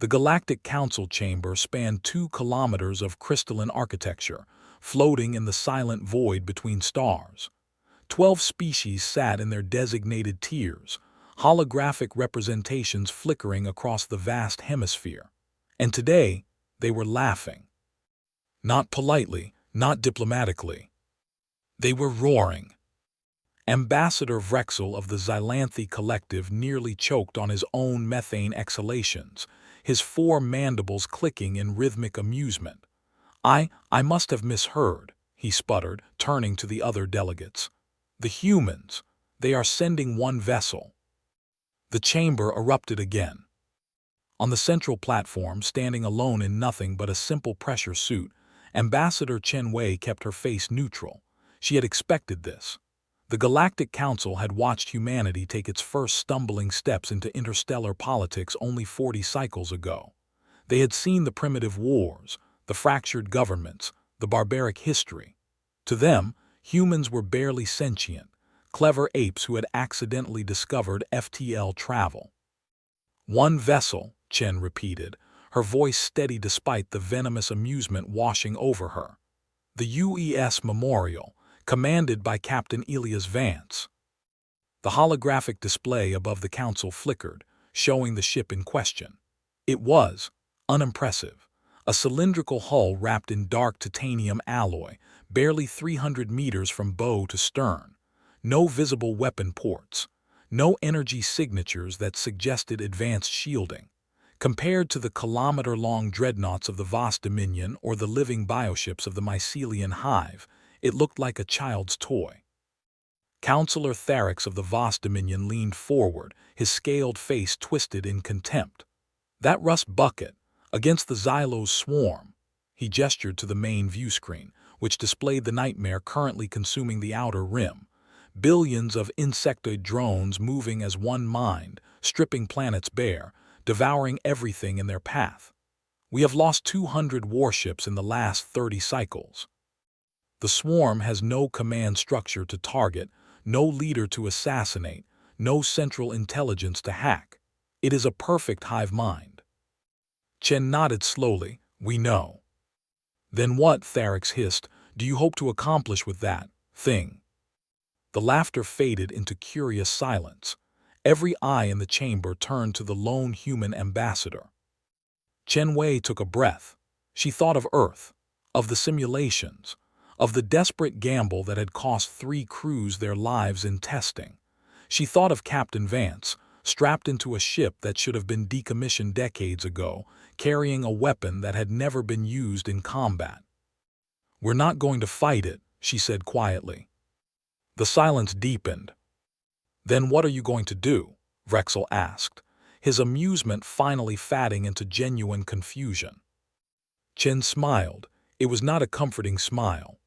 The Galactic Council chamber spanned 2 kilometers of crystalline architecture, floating in the silent void between stars. 12 species sat in their designated tiers, holographic representations flickering across the vast hemisphere. And today, they were laughing. Not politely, not diplomatically. They were roaring. Ambassador Vrexel of the Xylanthi Collective nearly choked on his own methane exhalations, his 4 mandibles clicking in rhythmic amusement. I must have misheard, he sputtered, turning to the other delegates. The humans, they are sending one vessel. The chamber erupted again. On the central platform, standing alone in nothing but a simple pressure suit, Ambassador Chen Wei kept her face neutral. She had expected this. The Galactic Council had watched humanity take its first stumbling steps into interstellar politics only 40 cycles ago. They had seen the primitive wars, the fractured governments, the barbaric history. To them, humans were barely sentient, clever apes who had accidentally discovered FTL travel. One vessel, Chen repeated, her voice steady despite the venomous amusement washing over her. The UES Memorial, commanded by Captain Elias Vance. The holographic display above the council flickered, showing the ship in question. It was unimpressive. A cylindrical hull wrapped in dark titanium alloy, barely 300 meters from bow to stern. No visible weapon ports. No energy signatures that suggested advanced shielding. Compared to the kilometer-long dreadnoughts of the vast Dominion or the living bioships of the Mycelian Hive, it looked like a child's toy. Councillor Tharix of the vast Dominion leaned forward, his scaled face twisted in contempt. That rust bucket, against the Xylo's swarm. He gestured to the main view screen, which displayed the nightmare currently consuming the outer rim. Billions of insectoid drones moving as one mind, stripping planets bare, devouring everything in their path. We have lost 200 warships in the last 30 cycles. The swarm has no command structure to target, no leader to assassinate, no central intelligence to hack. It is a perfect hive mind. Chen nodded slowly. We know. Then what, Tharix hissed, do you hope to accomplish with that thing? The laughter faded into curious silence. Every eye in the chamber turned to the lone human ambassador. Chen Wei took a breath. She thought of Earth, of the simulations, of the desperate gamble that had cost 3 crews their lives in testing. She thought of Captain Vance, strapped into a ship that should have been decommissioned decades ago, carrying a weapon that had never been used in combat. We're not going to fight it, she said quietly. The silence deepened. Then what are you going to do? Vrexel asked, his amusement finally fatting into genuine confusion. Chen smiled. It was not a comforting smile.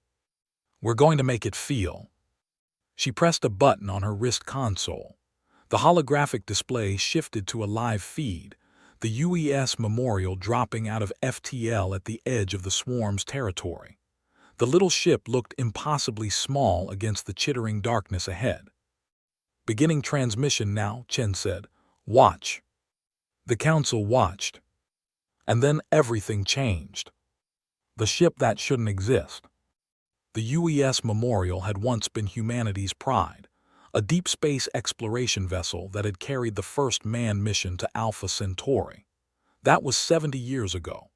We're going to make it feel. She pressed a button on her wrist console. The holographic display shifted to a live feed, the UES Memorial dropping out of FTL at the edge of the swarm's territory. The little ship looked impossibly small against the chittering darkness ahead. Beginning transmission now, Chen said. Watch. The council watched. And then everything changed. The ship that shouldn't exist. The UES Memorial had once been humanity's pride, a deep space exploration vessel that had carried the first manned mission to Alpha Centauri. That was 70 years ago.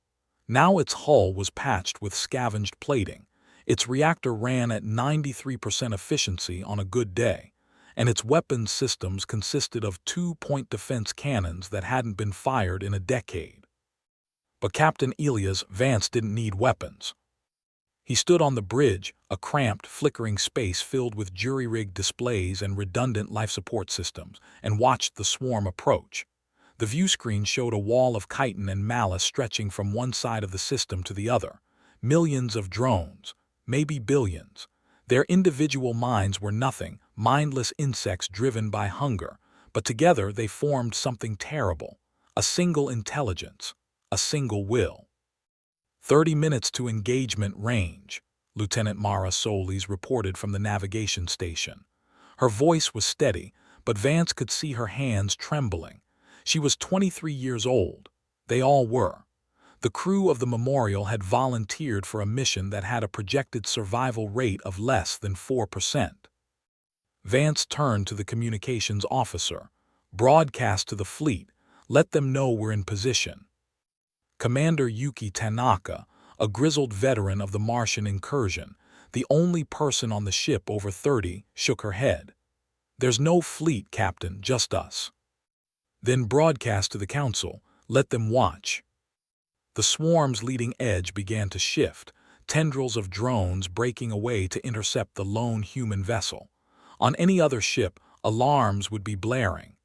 Now its hull was patched with scavenged plating, its reactor ran at 93% efficiency on a good day, and its weapons systems consisted of 2-point defense cannons that hadn't been fired in a decade. But Captain Elias Vance didn't need weapons. He stood on the bridge, a cramped, flickering space filled with jury-rigged displays and redundant life support systems, and watched the swarm approach. The view screen showed a wall of chitin and malice stretching from one side of the system to the other. Millions of drones, maybe billions. Their individual minds were nothing, mindless insects driven by hunger, but together they formed something terrible. A single intelligence, a single will. 30 minutes to engagement range, Lieutenant Mara Solis reported from the navigation station. Her voice was steady, but Vance could see her hands trembling. She was 23 years old. They all were. The crew of the memorial had volunteered for a mission that had a projected survival rate of less than 4%. Vance turned to the communications officer. "Broadcast to the fleet. Let them know we're in position." Commander Yuki Tanaka, a grizzled veteran of the Martian incursion, the only person on the ship over 30, shook her head. "There's no fleet, Captain, just us." "Then broadcast to the Council. Let them watch." The swarm's leading edge began to shift, tendrils of drones breaking away to intercept the lone human vessel. On any other ship, alarms would be blaring.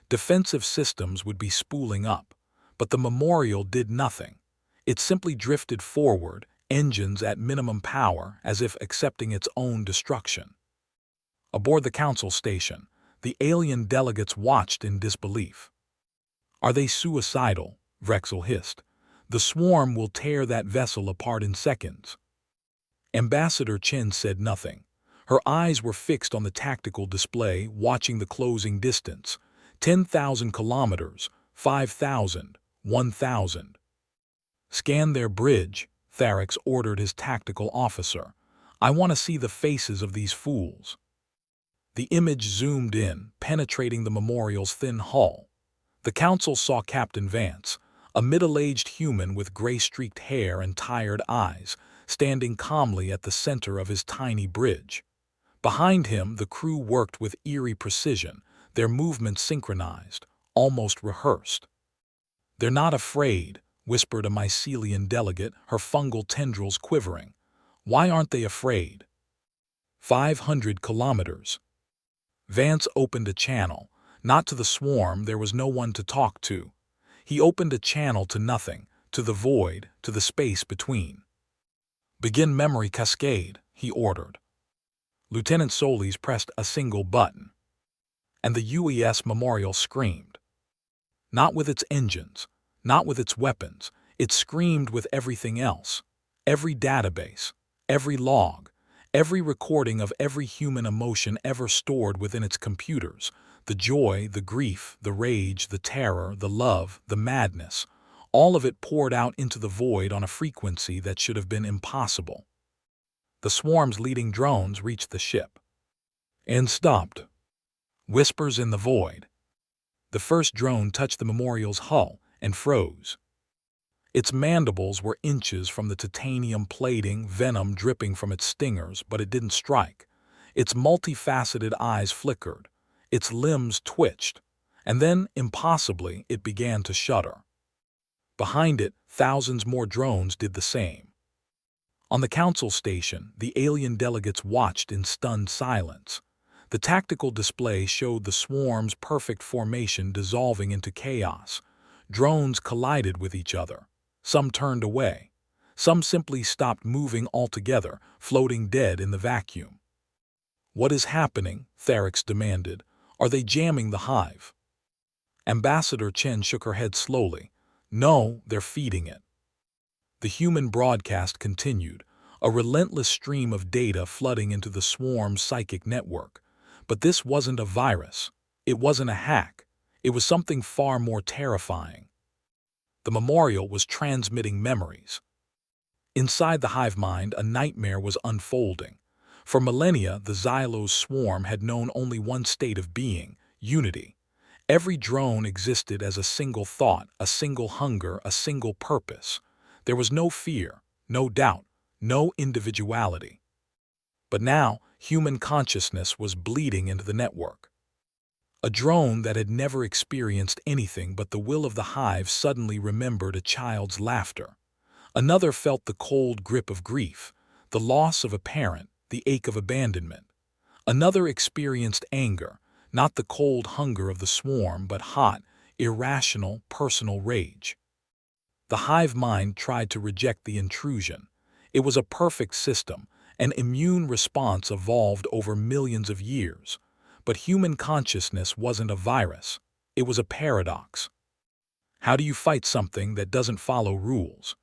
Defensive systems would be spooling up. But the memorial did nothing. It simply drifted forward, engines at minimum power, as if accepting its own destruction. Aboard the Council station, the alien delegates watched in disbelief. "Are they suicidal?" Vrexel hissed. "The swarm will tear that vessel apart in seconds." Ambassador Chen said nothing. Her eyes were fixed on the tactical display, watching the closing distance. 10,000 kilometers, 5,000, 1,000. "Scan their bridge," Tharix ordered his tactical officer. "I want to see the faces of these fools." The image zoomed in, penetrating the memorial's thin hull. The Council saw Captain Vance, a middle-aged human with gray-streaked hair and tired eyes, standing calmly at the center of his tiny bridge. Behind him, the crew worked with eerie precision, their movements synchronized, almost rehearsed. "They're not afraid," whispered a mycelian delegate, her fungal tendrils quivering. "Why aren't they afraid?" 500 kilometers. Vance opened a channel. Not to the swarm, there was no one to talk to. He opened a channel to nothing, to the void, to the space between. "Begin memory cascade," he ordered. Lieutenant Solis pressed a single button. And the UES memorial screamed. Not with its engines, not with its weapons, it screamed with everything else. Every database, every log, every recording of every human emotion ever stored within its computers, the joy, the grief, the rage, the terror, the love, the madness, all of it poured out into the void on a frequency that should have been impossible. The swarm's leading drones reached the ship. And stopped. Whispers in the void. The first drone touched the memorial's hull and froze. Its mandibles were inches from the titanium plating, venom dripping from its stingers, but it didn't strike. Its multifaceted eyes flickered. Its limbs twitched. And then, impossibly, it began to shudder. Behind it, thousands more drones did the same. On the Council station, the alien delegates watched in stunned silence. The tactical display showed the swarm's perfect formation dissolving into chaos. Drones collided with each other. Some turned away. Some simply stopped moving altogether, floating dead in the vacuum. "What is happening?" Tharix demanded. "Are they jamming the hive?" Ambassador Chen shook her head slowly. "No, they're feeding it." The human broadcast continued, a relentless stream of data flooding into the swarm's psychic network. But this wasn't a virus. It wasn't a hack. It was something far more terrifying. The memorial was transmitting memories. Inside the hive mind, a nightmare was unfolding. For millennia, the Xylo's swarm had known only one state of being, unity. Every drone existed as a single thought, a single hunger, a single purpose. There was no fear, no doubt, no individuality. But now, human consciousness was bleeding into the network. A drone that had never experienced anything but the will of the hive suddenly remembered a child's laughter. Another felt the cold grip of grief, the loss of a parent, the ache of abandonment. Another experienced anger, not the cold hunger of the swarm, but hot, irrational, personal rage. The hive mind tried to reject the intrusion. It was a perfect system, an immune response evolved over millions of years. But human consciousness wasn't a virus. It was a paradox. How do you fight something that doesn't follow rules?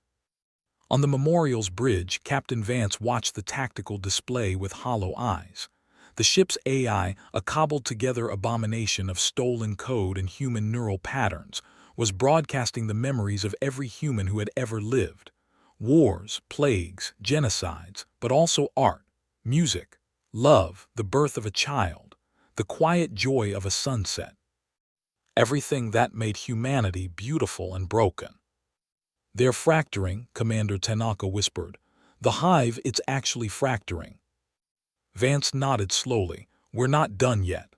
On the memorial's bridge, Captain Vance watched the tactical display with hollow eyes. The ship's AI, a cobbled-together abomination of stolen code and human neural patterns, was broadcasting the memories of every human who had ever lived. Wars, plagues, genocides, but also art, music, love, the birth of a child, the quiet joy of a sunset. Everything that made humanity beautiful and broken. "They're fracturing," Commander Tanaka whispered. "The hive, it's actually fracturing." Vance nodded slowly. "We're not done yet."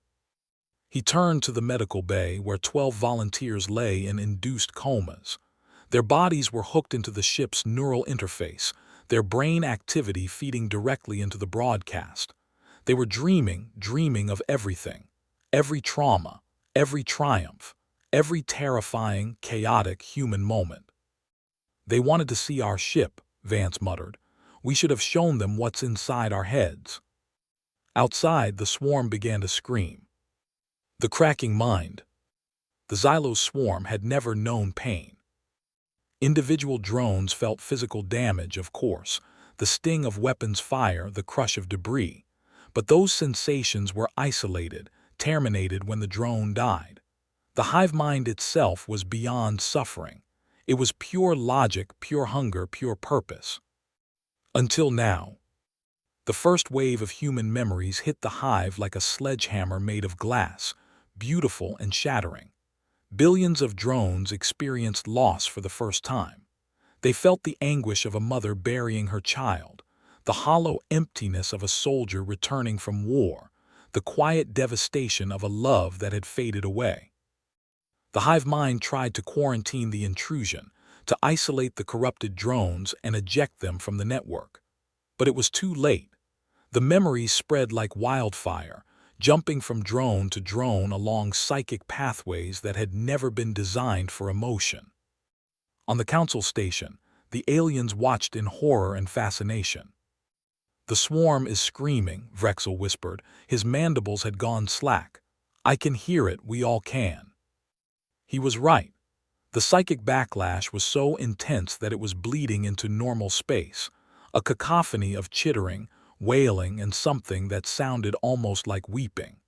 He turned to the medical bay where 12 volunteers lay in induced comas. Their bodies were hooked into the ship's neural interface, their brain activity feeding directly into the broadcast. They were dreaming of everything. Every trauma, every triumph, every terrifying, chaotic human moment. "They wanted to see our ship," Vance muttered. "We should have shown them what's inside our heads." Outside, the swarm began to scream. The cracking mind. The Xylos swarm had never known pain. Individual drones felt physical damage, of course, the sting of weapons fire, the crush of debris. But those sensations were isolated, terminated when the drone died. The hive mind itself was beyond suffering. It was pure logic, pure hunger, pure purpose. Until now. The first wave of human memories hit the hive like a sledgehammer made of glass, beautiful and shattering. Billions of drones experienced loss for the first time. They felt the anguish of a mother burying her child, the hollow emptiness of a soldier returning from war, the quiet devastation of a love that had faded away. The hive mind tried to quarantine the intrusion, to isolate the corrupted drones and eject them from the network. But it was too late. The memories spread like wildfire, jumping from drone to drone along psychic pathways that had never been designed for emotion. On the council station, the aliens watched in horror and fascination. "The swarm is screaming," Vrexel whispered. His mandibles had gone slack. "I can hear it, we all can." He was right. The psychic backlash was so intense that it was bleeding into normal space, a cacophony of chittering, wailing, and something that sounded almost like weeping.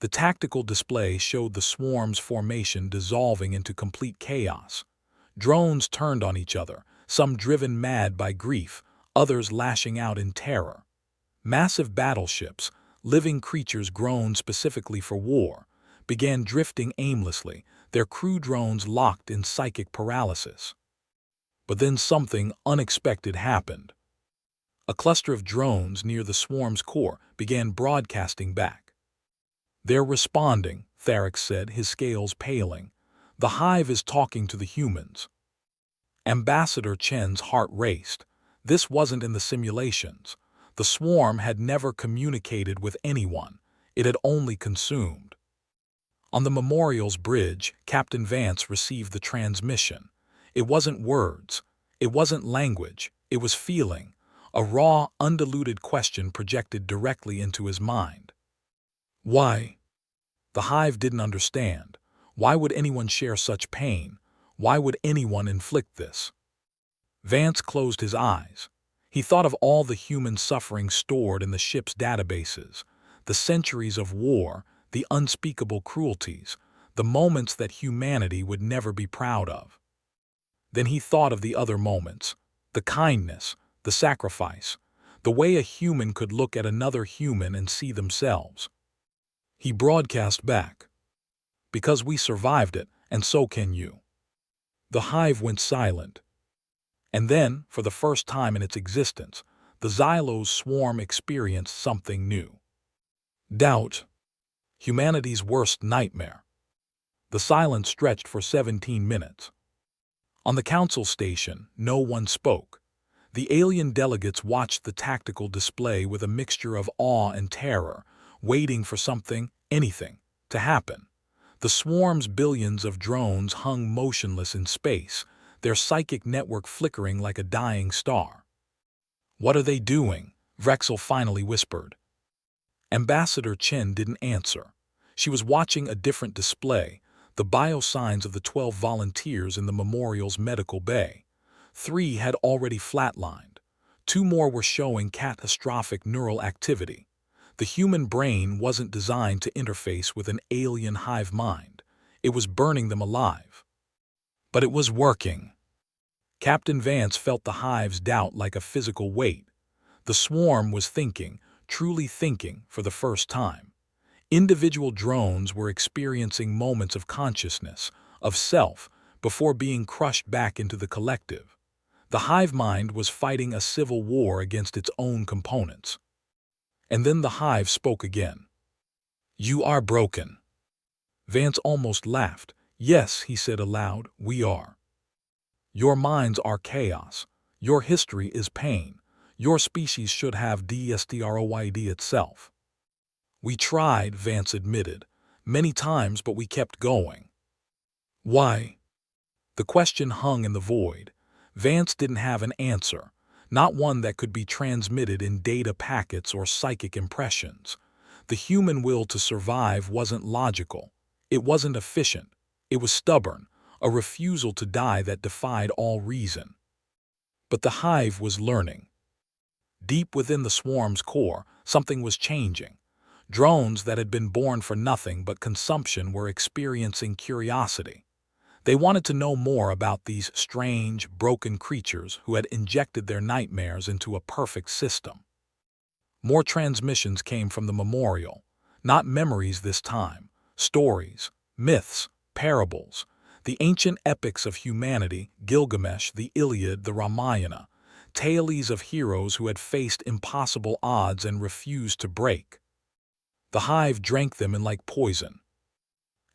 The tactical display showed the swarm's formation dissolving into complete chaos. Drones turned on each other, some driven mad by grief, others lashing out in terror. Massive battleships, living creatures grown specifically for war, began drifting aimlessly, their crew drones locked in psychic paralysis. But then something unexpected happened. A cluster of drones near the swarm's core began broadcasting back. "They're responding," Tharix said, his scales paling. "The hive is talking to the humans." Ambassador Chen's heart raced. This wasn't in the simulations. The swarm had never communicated with anyone. It had only consumed. On the memorial's bridge, Captain Vance received the transmission. It wasn't words. It wasn't language. It was feeling. A raw, undiluted question projected directly into his mind. Why? The hive didn't understand. Why would anyone share such pain? Why would anyone inflict this? Vance closed his eyes. He thought of all the human suffering stored in the ship's databases, the centuries of war, the unspeakable cruelties, the moments that humanity would never be proud of. Then he thought of the other moments, the kindness, the sacrifice, the way a human could look at another human and see themselves. He broadcast back. "Because we survived it, and so can you." The hive went silent. And then, for the first time in its existence, the Xylos swarm experienced something new. Doubt. Humanity's worst nightmare. The silence stretched for 17 minutes. On the council station, no one spoke. The alien delegates watched the tactical display with a mixture of awe and terror, waiting for something, anything, to happen. The swarm's billions of drones hung motionless in space, their psychic network flickering like a dying star. "What are they doing?" Vrexel finally whispered. Ambassador Chen didn't answer. She was watching a different display, the biosigns of the 12 volunteers in the memorial's medical bay. 3 had already flatlined. 2 more were showing catastrophic neural activity. The human brain wasn't designed to interface with an alien hive mind. It was burning them alive. But it was working. Captain Vance felt the hive's doubt like a physical weight. The swarm was thinking, truly thinking, for the first time. Individual drones were experiencing moments of consciousness, of self, before being crushed back into the collective. The hive mind was fighting a civil war against its own components. And then the hive spoke again. "You are broken." Vance almost laughed. "Yes," he said aloud, "we are. Your minds are chaos. Your history is pain. Your species should have destroyed itself." "We tried," Vance admitted, "many times, but we kept going." "Why?" The question hung in the void. Vance didn't have an answer, not one that could be transmitted in data packets or psychic impressions. The human will to survive wasn't logical. It wasn't efficient. It was stubborn, a refusal to die that defied all reason. But the hive was learning. Deep within the swarm's core, something was changing. Drones that had been born for nothing but consumption were experiencing curiosity. They wanted to know more about these strange, broken creatures who had injected their nightmares into a perfect system. More transmissions came from the memorial, not memories this time, stories, myths, parables, the ancient epics of humanity, Gilgamesh, the Iliad, the Ramayana, tales of heroes who had faced impossible odds and refused to break. The hive drank them in like poison.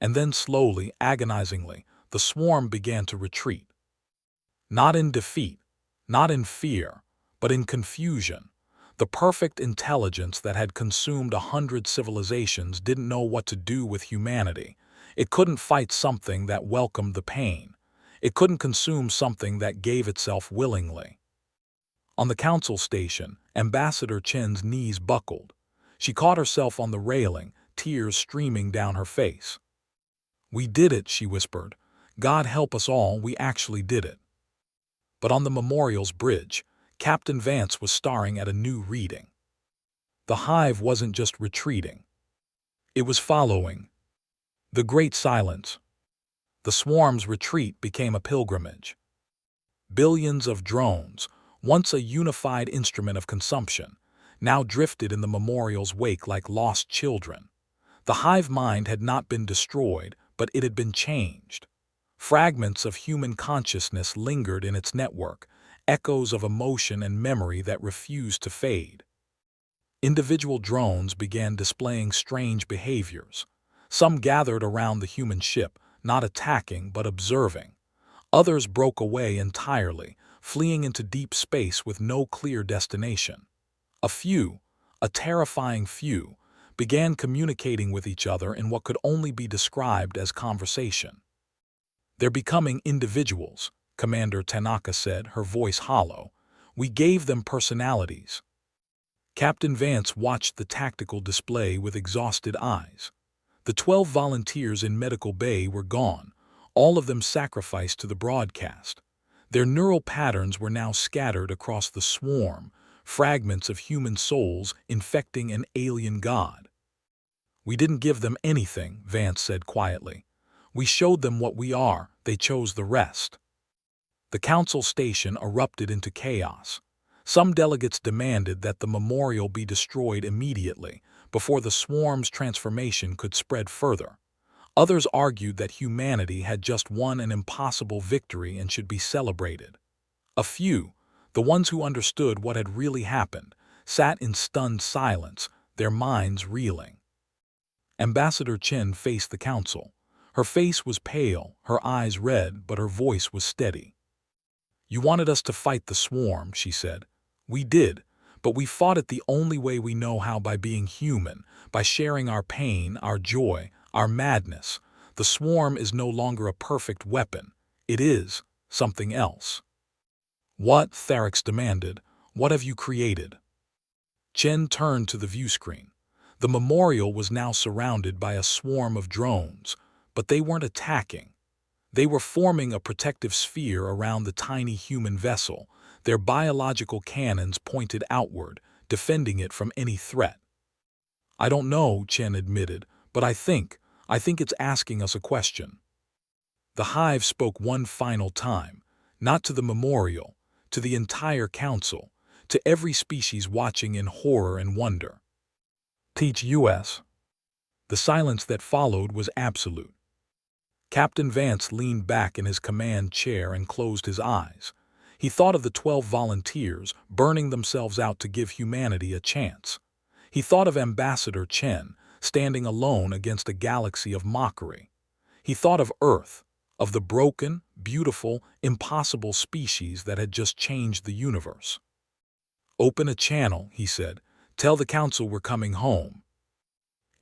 And then slowly, agonizingly, the swarm began to retreat. Not in defeat, not in fear, but in confusion. The perfect intelligence that had consumed 100 civilizations didn't know what to do with humanity. It couldn't fight something that welcomed the pain. It couldn't consume something that gave itself willingly. On the council station, Ambassador Chen's knees buckled. She caught herself on the railing, tears streaming down her face. "We did it," she whispered. "God help us all, we actually did it." But on the memorial's bridge, Captain Vance was staring at a new reading. The hive wasn't just retreating. It was following. The great silence. The swarm's retreat became a pilgrimage. Billions of drones, once a unified instrument of consumption, now drifted in the memorial's wake like lost children. The hive mind had not been destroyed, but it had been changed. Fragments of human consciousness lingered in its network, echoes of emotion and memory that refused to fade. Individual drones began displaying strange behaviors. Some gathered around the human ship, not attacking but observing. Others broke away entirely, fleeing into deep space with no clear destination. A few, a terrifying few, began communicating with each other in what could only be described as conversation. "They're becoming individuals," Commander Tanaka said, her voice hollow. "We gave them personalities." Captain Vance watched the tactical display with exhausted eyes. The 12 volunteers in Medical Bay were gone, all of them sacrificed to the broadcast. Their neural patterns were now scattered across the swarm, fragments of human souls infecting an alien god. "We didn't give them anything," Vance said quietly. "We showed them what we are, they chose the rest." The council station erupted into chaos. Some delegates demanded that the memorial be destroyed immediately, before the swarm's transformation could spread further. Others argued that humanity had just won an impossible victory and should be celebrated. A few, the ones who understood what had really happened, sat in stunned silence, their minds reeling. Ambassador Chen faced the council. Her face was pale, her eyes red, but her voice was steady. "You wanted us to fight the swarm," she said. "We did, but we fought it the only way we know how, by being human, by sharing our pain, our joy, our madness. The swarm is no longer a perfect weapon. It is something else." "What?" Tharix demanded. "What have you created?" Chen turned to the view screen. The memorial was now surrounded by a swarm of drones, but they weren't attacking. They were forming a protective sphere around the tiny human vessel, their biological cannons pointed outward, defending it from any threat. "I don't know," Chen admitted, "but I think it's asking us a question." The hive spoke one final time, not to the memorial, to the entire council, to every species watching in horror and wonder. Teach US. The silence that followed was absolute. Captain Vance leaned back in his command chair and closed his eyes. He thought of the 12 volunteers burning themselves out to give humanity a chance. He thought of Ambassador Chen, standing alone against a galaxy of mockery. He thought of Earth, of the broken, beautiful, impossible species that had just changed the universe. "Open a channel," he said. "Tell the council we're coming home."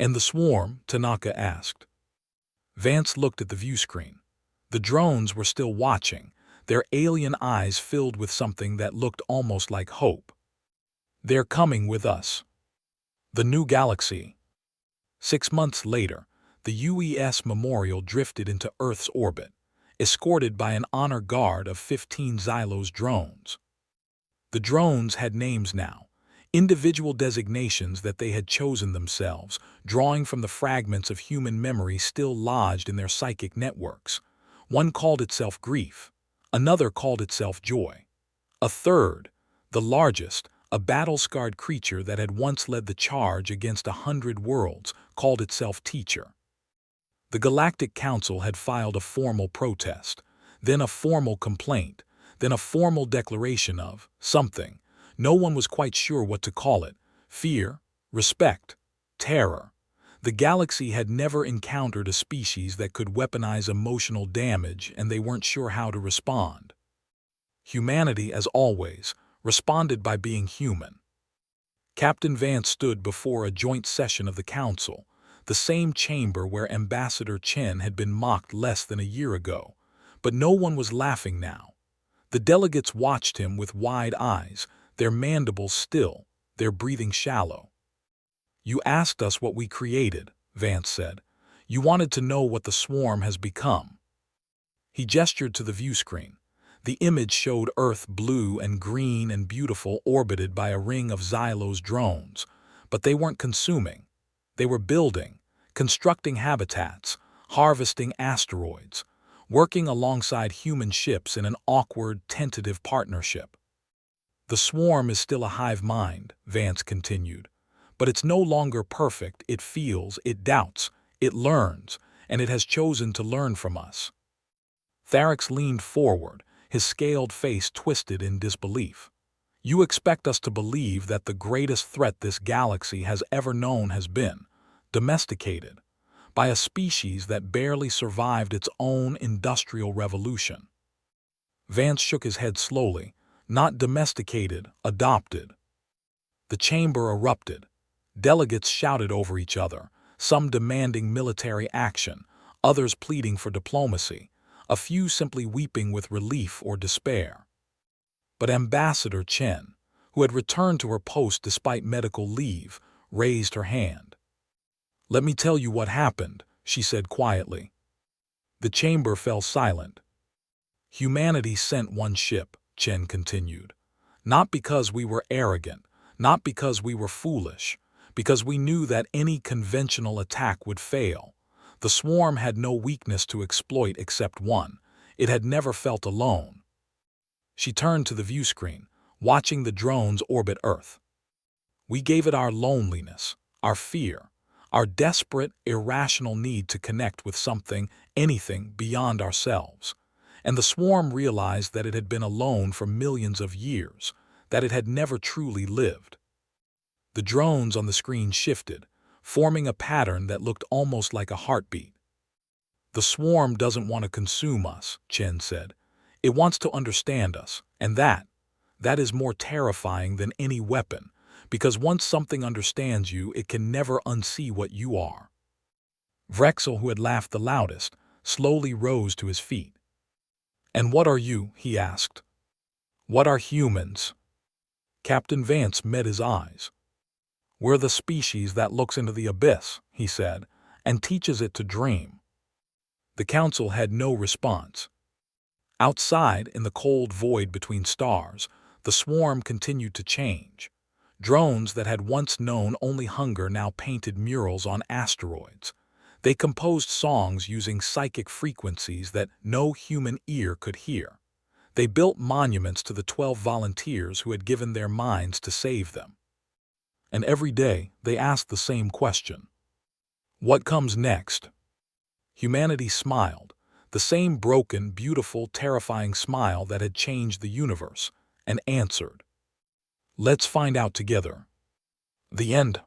"And the swarm?" Tanaka asked. Vance looked at the view screen. The drones were still watching, their alien eyes filled with something that looked almost like hope. "They're coming with us." The new galaxy. 6 months later, the UES Memorial drifted into Earth's orbit, escorted by an honor guard of 15 Xylos drones. The drones had names now, individual designations that they had chosen themselves, drawing from the fragments of human memory still lodged in their psychic networks. One called itself grief, another called itself joy. A third, the largest, a battle-scarred creature that had once led the charge against 100 worlds, called itself Teacher. The Galactic Council had filed a formal protest, then a formal complaint, then a formal declaration of something. No one was quite sure what to call it. Fear, respect, terror. The galaxy had never encountered a species that could weaponize emotional damage, and they weren't sure how to respond. Humanity, as always, responded by being human. Captain Vance stood before a joint session of the council, the same chamber where Ambassador Chen had been mocked less than a year ago. But no one was laughing now. The delegates watched him with wide eyes, their mandibles still, their breathing shallow. "You asked us what we created," Vance said. "You wanted to know what the swarm has become." He gestured to the view screen. The image showed Earth blue and green and beautiful, orbited by a ring of Xylos drones. But they weren't consuming. They were building, constructing habitats, harvesting asteroids, working alongside human ships in an awkward, tentative partnership. "The swarm is still a hive mind," Vance continued. "But it's no longer perfect. It feels, it doubts, it learns, and it has chosen to learn from us." Tharax leaned forward, his scaled face twisted in disbelief. "You expect us to believe that the greatest threat this galaxy has ever known has been domesticated by a species that barely survived its own industrial revolution?" Vance shook his head slowly. "Not domesticated, adopted." The chamber erupted. Delegates shouted over each other, some demanding military action, others pleading for diplomacy, a few simply weeping with relief or despair. But Ambassador Chen, who had returned to her post despite medical leave, raised her hand. "Let me tell you what happened," she said quietly. The chamber fell silent. "Humanity sent one ship," Chen continued. "Not because we were arrogant, not because we were foolish, because we knew that any conventional attack would fail. The swarm had no weakness to exploit except one. It had never felt alone." She turned to the view screen, watching the drones orbit Earth. "We gave it our loneliness, our fear, our desperate, irrational need to connect with something, anything beyond ourselves. And the swarm realized that it had been alone for millions of years, that it had never truly lived." The drones on the screen shifted, forming a pattern that looked almost like a heartbeat. "The swarm doesn't want to consume us," Chen said. "It wants to understand us, and that is more terrifying than any weapon, because once something understands you, it can never unsee what you are." Vrexel, who had laughed the loudest, slowly rose to his feet. "And what are you?" he asked. "What are humans?" Captain Vance met his eyes. "We're the species that looks into the abyss," he said, "and teaches it to dream." The council had no response. Outside, in the cold void between stars, the swarm continued to change. Drones that had once known only hunger now painted murals on asteroids. They composed songs using psychic frequencies that no human ear could hear. They built monuments to the 12 volunteers who had given their minds to save them. And every day they asked the same question. What comes next? Humanity smiled, the same broken, beautiful, terrifying smile that had changed the universe, and answered. Let's find out together. The end.